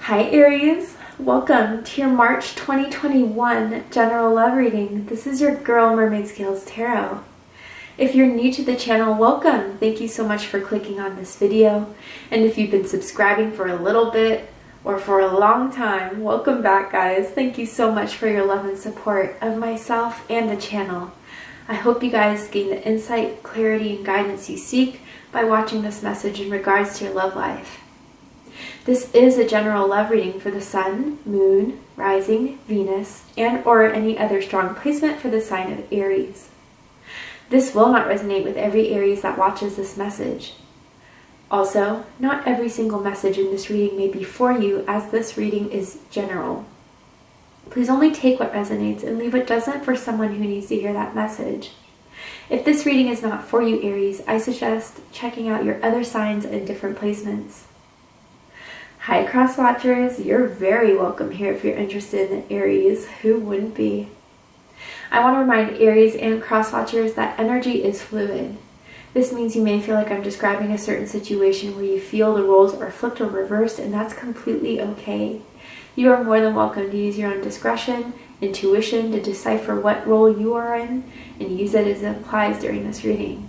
Hi Aries, welcome to your March 2021 general love reading. This is your girl Mermaid Scales Tarot. If you're new to the channel, welcome. Thank you so much for clicking on this video. And if you've been subscribing for a little bit or for a long time, welcome back guys. Thank you so much for your love and support of myself and the channel. I hope you guys gain the insight, clarity, and guidance you seek by watching this message in regards to your love life. This is a general love reading for the Sun, Moon, Rising, Venus, and or any other strong placement for the sign of Aries. This will not resonate with every Aries that watches this message. Also, not every single message in this reading may be for you, as this reading is general. Please only take what resonates and leave what doesn't for someone who needs to hear that message. If this reading is not for you, Aries, I suggest checking out your other signs and different placements. Hi cross watchers, you're very welcome here if you're interested in Aries. Who wouldn't be? I want to remind Aries and cross watchers that energy is fluid. This means you may feel like I'm describing a certain situation where you feel the roles are flipped or reversed, and that's completely okay. You are more than welcome to use your own discretion, intuition to decipher what role you are in and use it as it applies during this reading.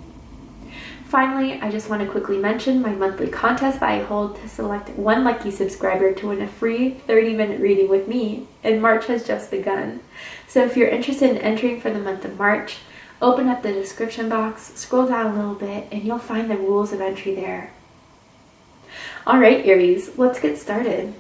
Finally, I just want to quickly mention my monthly contest that I hold to select one lucky subscriber to win a free 30-minute reading with me, and March has just begun. So if you're interested in entering for the month of March, open up the description box, scroll down a little bit, and you'll find the rules of entry there. Alright Aries, let's get started.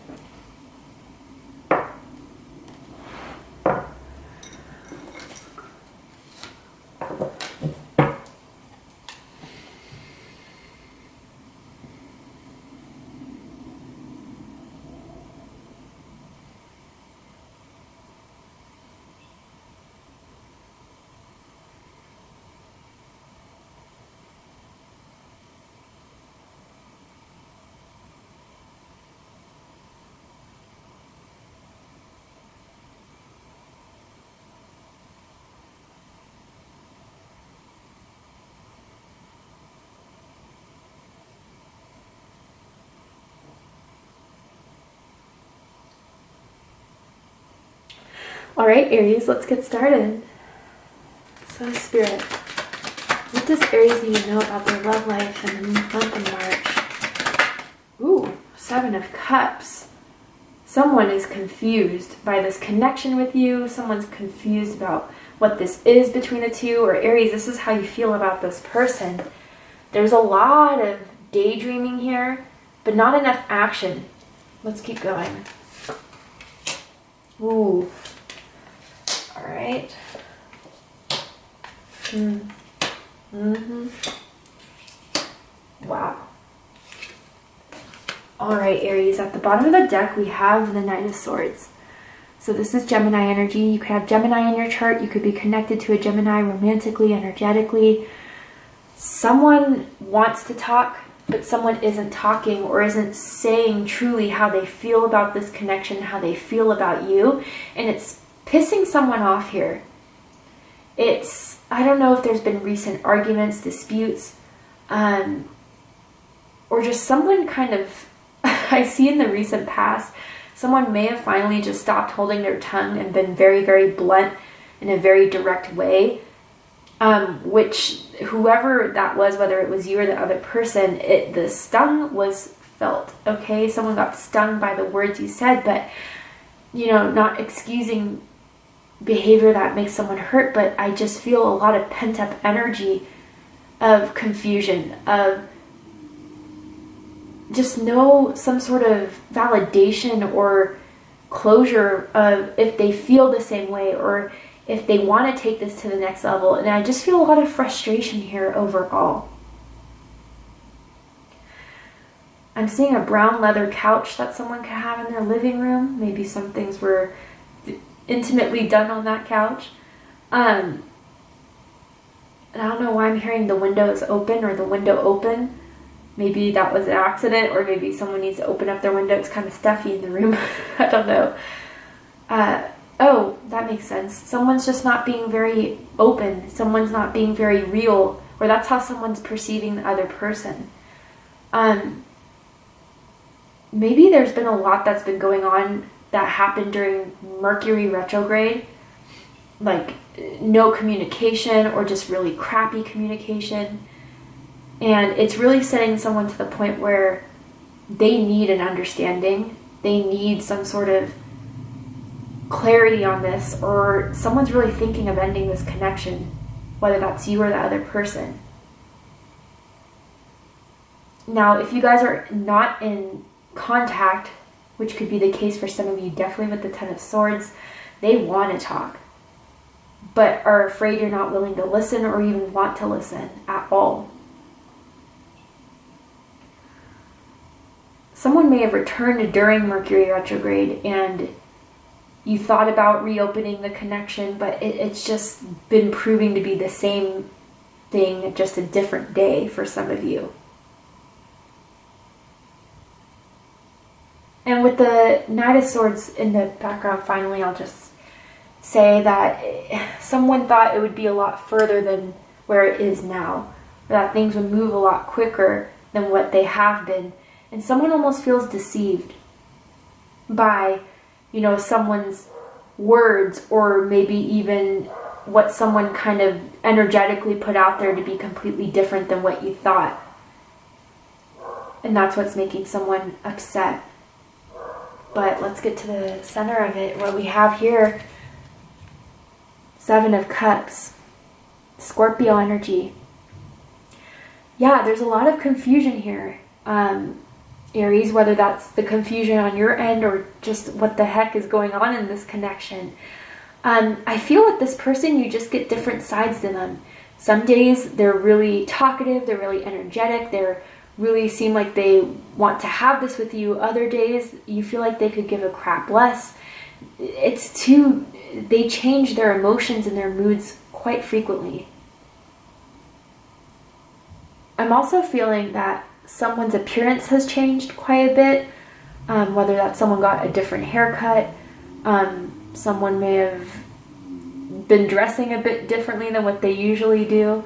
Alright Aries, let's get started. So Spirit, what does Aries need to know about their love life in the month of March? Ooh, 7 of Cups. Someone is confused by this connection with you. Someone's confused about what this is between the two. Or Aries, this is how you feel about this person. There's a lot of daydreaming here, but not enough action. Let's keep going. Ooh. All right. Wow. All right, Aries. At the bottom of the deck, we have the Knight of Swords. So this is Gemini energy. You could have Gemini in your chart. You could be connected to a Gemini romantically, energetically. Someone wants to talk, but someone isn't talking or isn't saying truly how they feel about this connection, how they feel about you. And it's pissing someone off here. I don't know if there's been recent arguments, disputes, or just someone kind of, I see in the recent past, someone may have finally just stopped holding their tongue and been very, very blunt in a very direct way, which whoever that was, whether it was you or the other person, the stung was felt, okay? Someone got stung by the words you said, but, you know, not excusing behavior that makes someone hurt, but I just feel a lot of pent-up energy of confusion, of just some sort of validation or closure of if they feel the same way or if they want to take this to the next level. And I just feel a lot of frustration here overall. I'm seeing a brown leather couch that someone could have in their living room. Maybe some things were intimately done on that couch. And I don't know why I'm hearing the windows open or the window open. Maybe that was an accident, or maybe someone needs to open up their window. It's kind of stuffy in the room. I don't know. Oh, that makes sense. Someone's just not being very open. Someone's not being very real, or that's how someone's perceiving the other person. maybe there's been a lot that's been going on that happened during Mercury retrograde, like no communication or just really crappy communication. And it's really setting someone to the point where they need an understanding. They need some sort of clarity on this, or someone's really thinking of ending this connection, whether that's you or the other person. Now, if you guys are not in contact, which could be the case for some of you, definitely with the Ten of Swords, they want to talk, but are afraid you're not willing to listen or even want to listen at all. Someone may have returned during Mercury retrograde and you thought about reopening the connection, but it's just been proving to be the same thing, just a different day for some of you. And with the Knight of Swords in the background, finally, I'll just say that someone thought it would be a lot further than where it is now, or that things would move a lot quicker than what they have been. And someone almost feels deceived by, someone's words, or maybe even what someone kind of energetically put out there to be completely different than what you thought. And that's what's making someone upset. But let's get to the center of it. What we have here, Seven of Cups, Scorpio energy. Yeah, there's a lot of confusion here. Aries, whether that's the confusion on your end or just what the heck is going on in this connection. I feel with this person, you just get different sides to them. Some days they're really talkative, they're really energetic, they really seem like they want to have this with you. Other days you feel like they could give a crap less. They change their emotions and their moods quite frequently. I'm also feeling that someone's appearance has changed quite a bit, whether that's someone got a different haircut, someone may have been dressing a bit differently than what they usually do.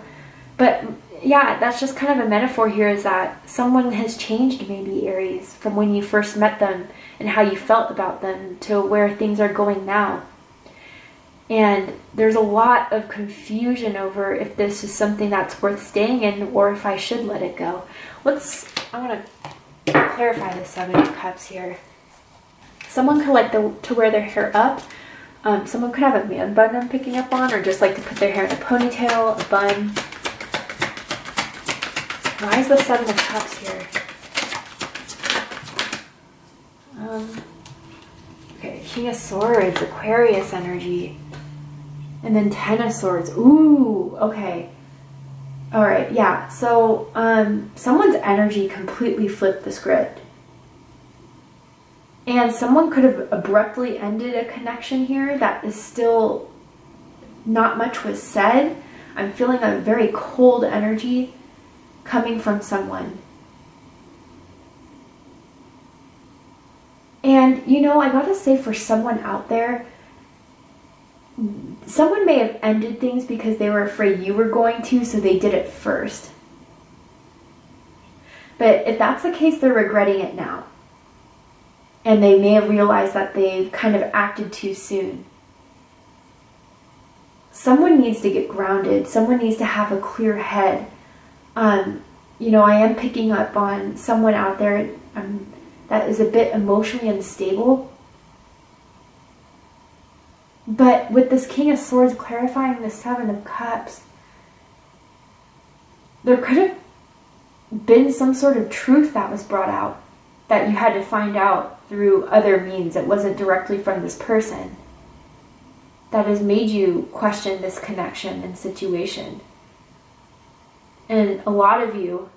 But yeah, that's just kind of a metaphor here, is that someone has changed, maybe, Aries, from when you first met them and how you felt about them to where things are going now. And there's a lot of confusion over if this is something that's worth staying in or if I should let it go. I want to clarify the Seven of Cups here. Someone could like to wear their hair up. Someone could have a man bun I'm picking up on, or just like to put their hair in a ponytail, a bun. Why is the Seven of Cups here? Okay, King of Swords, Aquarius energy. And then Ten of Swords. Ooh, okay. Alright, yeah. So, someone's energy completely flipped the script. And someone could have abruptly ended a connection here that is still not much was said. I'm feeling a very cold energy coming from someone. And, I gotta say, for someone out there, someone may have ended things because they were afraid you were going to, so they did it first. But if that's the case, they're regretting it now. And they may have realized that they've kind of acted too soon. Someone needs to get grounded. Someone needs to have a clear head. I am picking up on someone out there that is a bit emotionally unstable. But with this King of Swords clarifying the Seven of Cups, there could have been some sort of truth that was brought out that you had to find out through other means. It wasn't directly from this person that has made you question this connection and situation. And a lot of you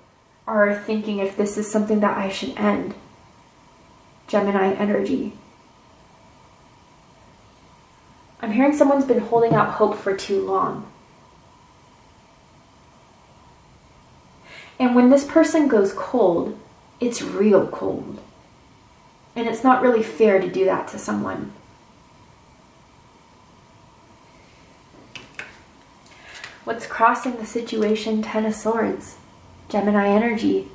are thinking if this is something that I should end. Gemini energy. I'm hearing someone's been holding out hope for too long. And when this person goes cold, it's real cold. And it's not really fair to do that to someone. What's crossing the situation? Ten of Swords. Gemini energy.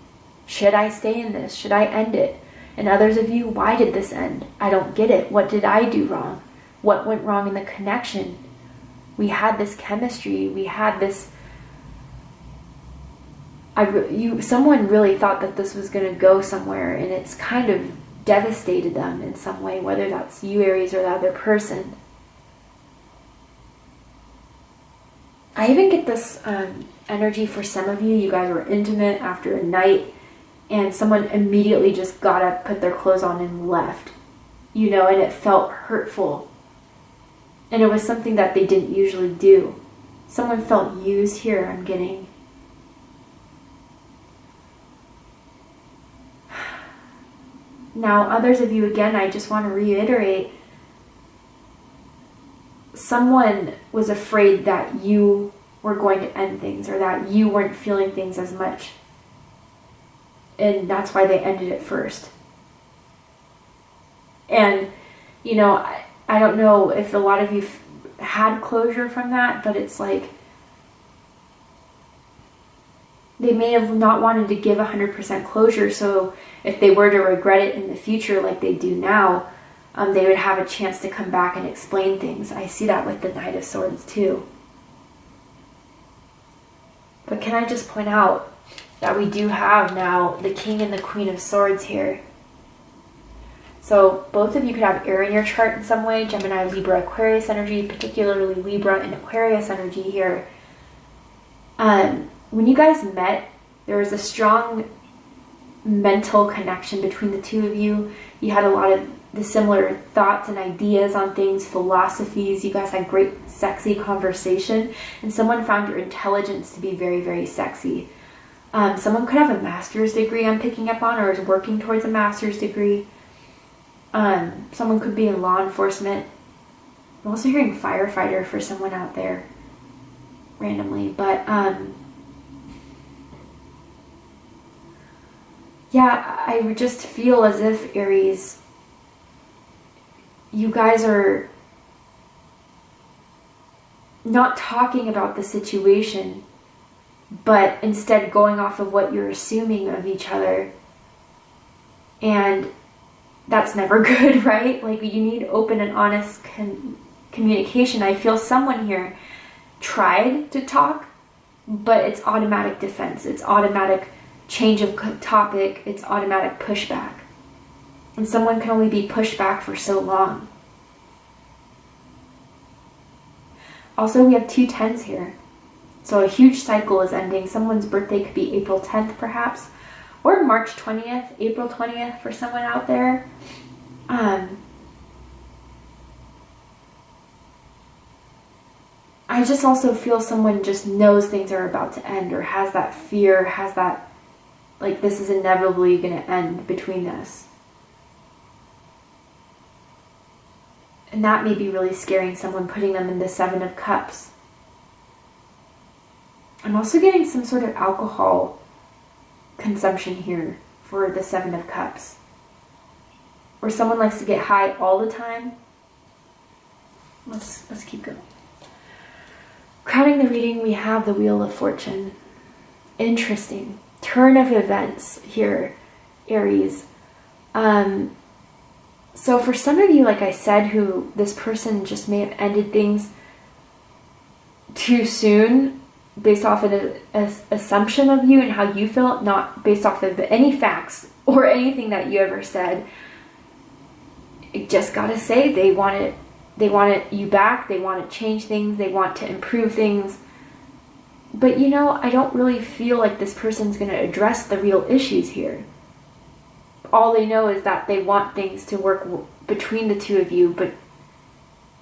Should I stay in this? Should I end it? And others of you, why did this end? I don't get it. What did I do wrong? What went wrong in the connection? We had this chemistry. We had this... someone really thought that this was going to go somewhere, and it's kind of devastated them in some way, whether that's you, Aries, or the other person. I even get this energy for some of you. You guys were intimate after a night, and someone immediately just got up, put their clothes on, and left. You know, and it felt hurtful. And it was something that they didn't usually do. Someone felt used here, I'm getting. Now, others of you, again, I just want to reiterate, someone was afraid that you were going to end things, or that you weren't feeling things as much. And that's why they ended it first. And, you know, I don't know if a lot of you had closure from that, but it's like, they may have not wanted to give 100% closure, so if they were to regret it in the future like they do now, they would have a chance to come back and explain things. I see that with the Knight of Swords too. But can I just point out that we do have now the King and the Queen of Swords here. So both of you could have air in your chart in some way, Gemini, Libra, Aquarius energy, particularly Libra and Aquarius energy here. When you guys met, there was a strong mental connection between the two of you. You had a lot of the similar thoughts and ideas on things, philosophies. You guys had great sexy conversation, and someone found your intelligence to be very, very sexy. Someone could have a master's degree I'm picking up on, or is working towards a master's degree. Someone could be in law enforcement. I'm also hearing firefighter for someone out there randomly, but yeah, I would just feel as if, Aries, you guys are not talking about the situation, but instead going off of what you're assuming of each other. And that's never good, right? Like, you need open and honest communication. I feel someone here tried to talk, but it's automatic defense. It's automatic change of topic. It's automatic pushback. And someone can only be pushed back for so long. Also, we have 2 10s here. So a huge cycle is ending. Someone's birthday could be April 10th, perhaps. Or March 20th, April 20th for someone out there. I just also feel someone just knows things are about to end, or has that fear, has that, like, this is inevitably going to end between us. And that may be really scaring someone, putting them in the 7 of Cups. I'm also getting some sort of alcohol consumption here for the 7 of Cups. Or someone likes to get high all the time. Let's keep going. Crowning the reading, we have the Wheel of Fortune. Interesting. Turn of events here, Aries. So for some of you, like I said, who this person just may have ended things too soon based off of an assumption of you and how you feel, not based off of any facts or anything that you ever said. I just gotta say, they want you back, they want to change things, they want to improve things. But you know, I don't really feel like this person's going to address the real issues here. All they know is that they want things to work between the two of you, but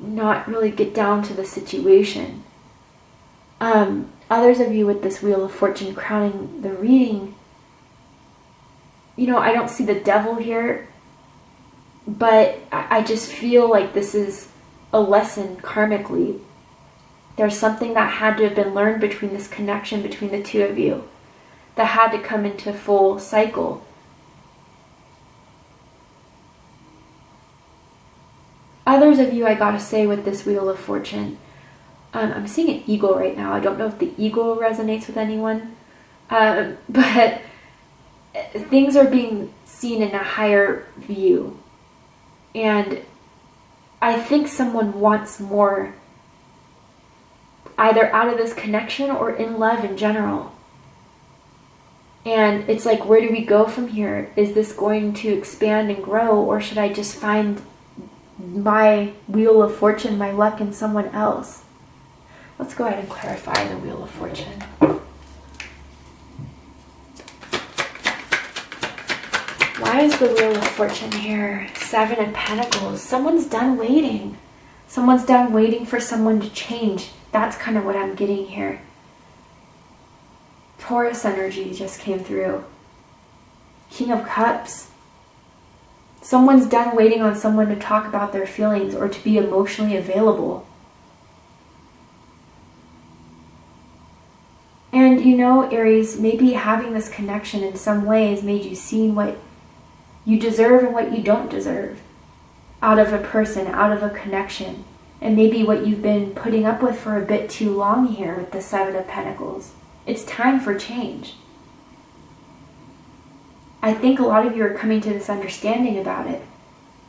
not really get down to the situation. Others of you with this Wheel of Fortune crowning the reading, you know, I don't see the devil here, but I just feel like this is a lesson karmically. There's something that had to have been learned between this connection between the two of you that had to come into full cycle. Others of you, I gotta say, with this Wheel of Fortune, I'm seeing an eagle right now. I don't know if the eagle resonates with anyone, but things are being seen in a higher view. And I think someone wants more, either out of this connection or in love in general. And it's like, where do we go from here? Is this going to expand and grow, or should I just find my wheel of fortune, my luck in someone else? Let's go ahead and clarify the wheel of fortune. Why is the wheel of fortune here? 7 of Pentacles. Someone's done waiting. Someone's done waiting for someone to change. That's kind of what I'm getting here. Taurus energy just came through. King of Cups. Someone's done waiting on someone to talk about their feelings or to be emotionally available. And you know, Aries, maybe having this connection in some ways made you see what you deserve and what you don't deserve out of a person, out of a connection. And maybe what you've been putting up with for a bit too long here with the 7 of Pentacles. It's time for change. I think a lot of you are coming to this understanding about it.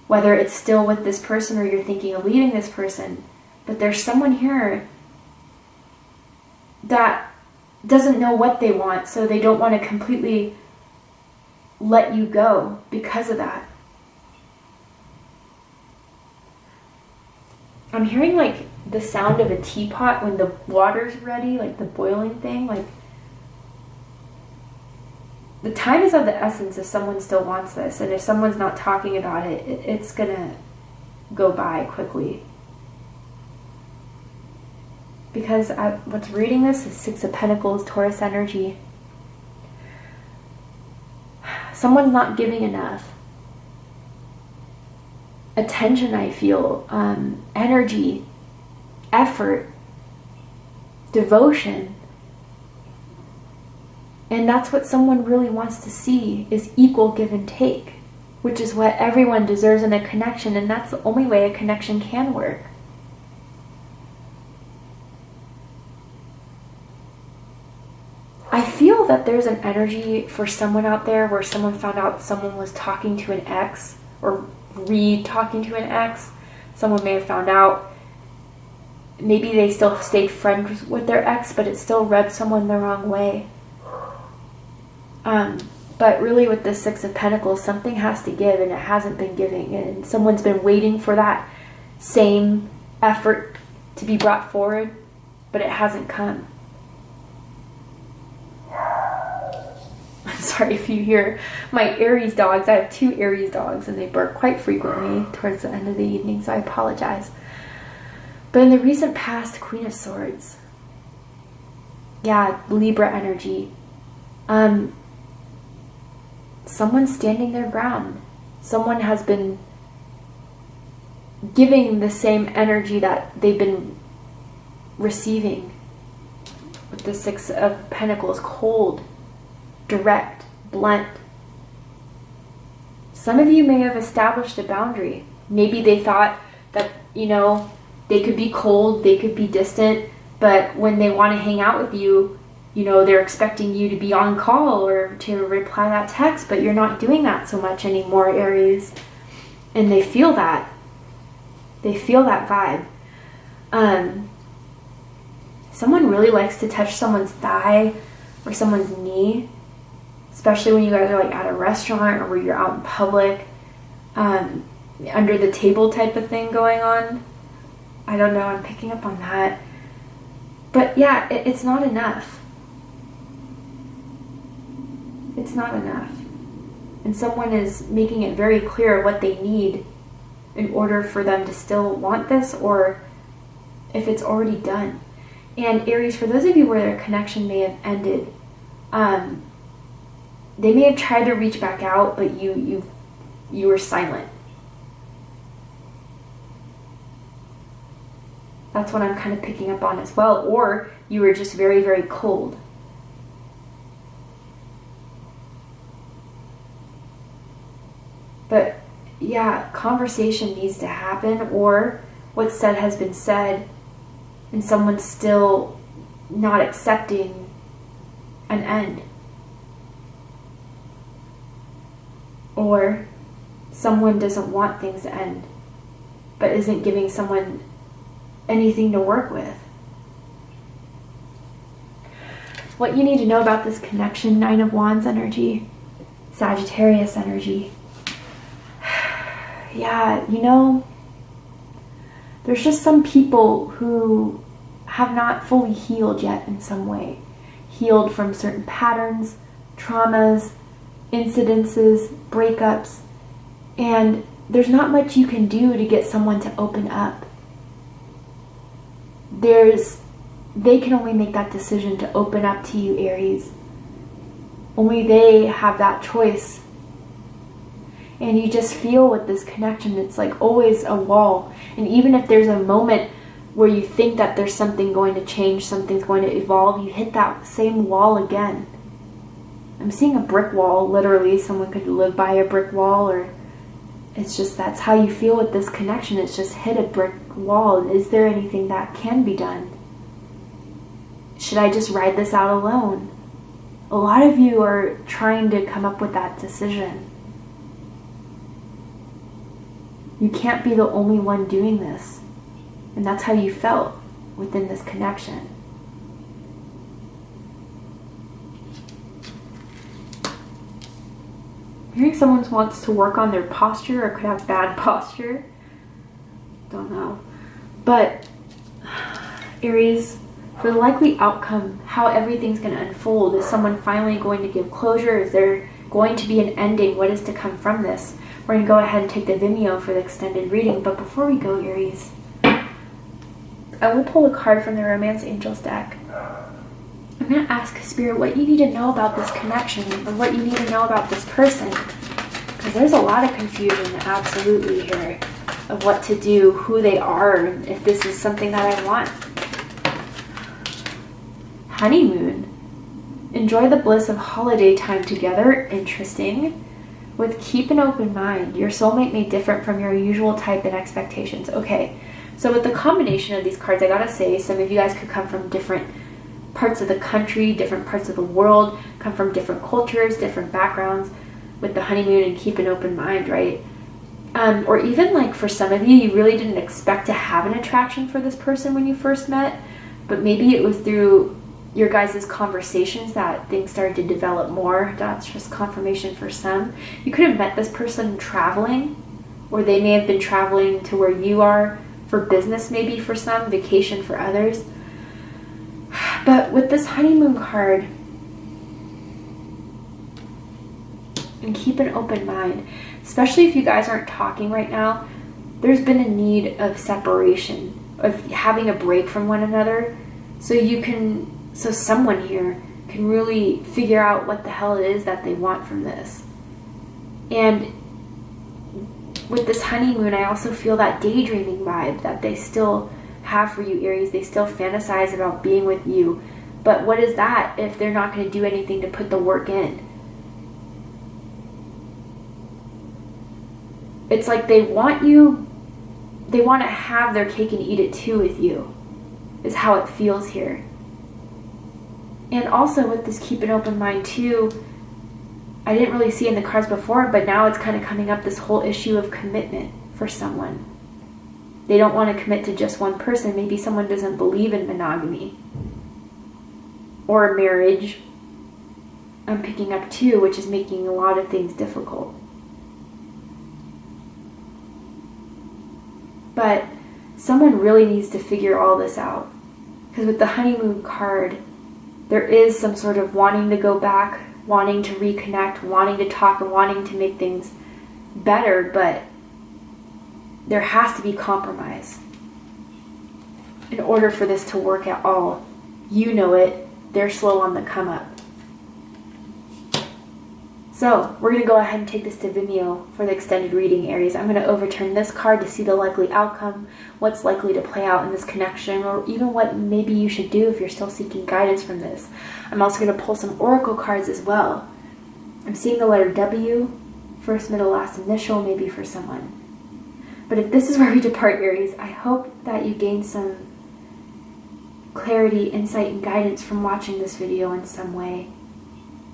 Whether it's still with this person or you're thinking of leaving this person. But there's someone here that doesn't know what they want, so they don't want to completely let you go because of that. I'm hearing like the sound of a teapot when the water's ready, like the boiling thing. Like, the time is of the essence if someone still wants this, and if someone's not talking about it, it's gonna go by quickly. Because what's reading this is 6 of Pentacles, Taurus energy. Someone's not giving enough attention, I feel, energy, effort, devotion. And that's what someone really wants to see, is equal give and take, which is what everyone deserves in a connection, and that's the only way a connection can work. I feel that there's an energy for someone out there where someone found out someone was talking to an ex, or re-talking to an ex. Someone may have found out, maybe they still stayed friends with their ex, but it still rubbed someone the wrong way. But really with the 6 of Pentacles, something has to give, and it hasn't been giving, and someone's been waiting for that same effort to be brought forward, but it hasn't come. I'm sorry if you hear my Aries dogs. I have 2 Aries dogs, and they bark quite frequently towards the end of the evening, so I apologize. But in the recent past, Queen of Swords. Yeah, Libra energy. Someone's standing their ground. Someone has been giving the same energy that they've been receiving. With the 6 of Pentacles, cold, direct, blunt. Some of you may have established a boundary. Maybe they thought that, you know, they could be cold, they could be distant, but when they want to hang out with you, you know, they're expecting you to be on call or to reply that text, but you're not doing that so much anymore, Aries. And they feel that. They feel that vibe. Someone really likes to touch someone's thigh or someone's knee, especially when you guys are like at a restaurant or where you're out in public, under the table type of thing going on. I don't know, I'm picking up on that. But yeah, it's not enough. It's not enough. And someone is making it very clear what they need in order for them to still want this, or if it's already done. And Aries, for those of you where their connection may have ended, they may have tried to reach back out, but you were silent. That's what I'm kind of picking up on as well. Or you were just very, very cold. But yeah, conversation needs to happen, or what's said has been said, and someone's still not accepting an end. Or someone doesn't want things to end, but isn't giving someone anything to work with. What you need to know about this connection: Nine of Wands energy, Sagittarius energy. Yeah, you know, there's just some people who have not fully healed yet in some way. Healed from certain patterns, traumas, incidences, breakups, and there's not much you can do to get someone to open up. They can only make that decision to open up to you, Aries. Only they have that choice. And you just feel with this connection, it's like always a wall. And even if there's a moment where you think that there's something going to change, something's going to evolve, you hit that same wall again. I'm seeing a brick wall, literally. Someone could live by a brick wall, or it's just that's how you feel with this connection. It's just hit a brick wall. Is there anything that can be done? Should I just ride this out alone? A lot of you are trying to come up with that decision. You can't be the only one doing this. And that's how you felt within this connection. I'm hearing someone wants to work on their posture or could have bad posture. Don't know. But Aries, for the likely outcome, how everything's going to unfold, is someone finally going to give closure? Is there going to be an ending? What is to come from this? We're going to go ahead and take the Vimeo for the extended reading. But before we go, Aries, I will pull a card from the Romance Angels deck. I'm going to ask Spirit what you need to know about this connection, or what you need to know about this person. Because there's a lot of confusion, absolutely, here, of what to do, who they are, and if this is something that I want. Honeymoon. Enjoy the bliss of holiday time together. Interesting. With keep an open mind. Your soulmate may differ from your usual type and expectations. Okay, so with the combination of these cards, I gotta say, some of you guys could come from different parts of the country, different parts of the world, come from different cultures, different backgrounds, with the honeymoon and keep an open mind, right? Or even like for some of you, you really didn't expect to have an attraction for this person when you first met, but maybe it was through your guys' conversations that things started to develop more. That's just confirmation for some. You could have met this person traveling, or they may have been traveling to where you are for business, maybe for some, vacation for others. But with this honeymoon card, and keep an open mind, especially if you guys aren't talking right now, there's been a need of separation, of having a break from one another, so someone here can really figure out what the hell it is that they want from this. And with this honeymoon, I also feel that daydreaming vibe that they still have for you, Aries. They still fantasize about being with you. But what is that if they're not going to do anything to put the work in? It's like they want you, they want to have their cake and eat it too with you, is how it feels here. And also with this keep an open mind too, I didn't really see in the cards before, but now it's kind of coming up, this whole issue of commitment for someone. They don't want to commit to just one person. Maybe someone doesn't believe in monogamy or marriage. I'm picking up too, which is making a lot of things difficult. But someone really needs to figure all this out. Because with the honeymoon card, there is some sort of wanting to go back, wanting to reconnect, wanting to talk, and wanting to make things better, but there has to be compromise in order for this to work at all. You know it. They're slow on the come up. So we're going to go ahead and take this to Vimeo for the extended reading, Aries. I'm going to overturn this card to see the likely outcome, what's likely to play out in this connection, or even what maybe you should do if you're still seeking guidance from this. I'm also going to pull some oracle cards as well. I'm seeing the letter W, first, middle, last initial, maybe for someone. But if this is where we depart, Aries, I hope that you gain some clarity, insight, and guidance from watching this video in some way.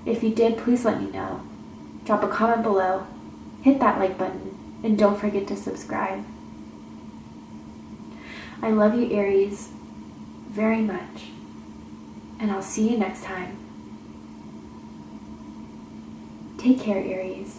If you did, please let me know. Drop a comment below. hit that like button and don't forget to subscribe. I love you, Aries, very much, and I'll see you next time. Take care, Aries.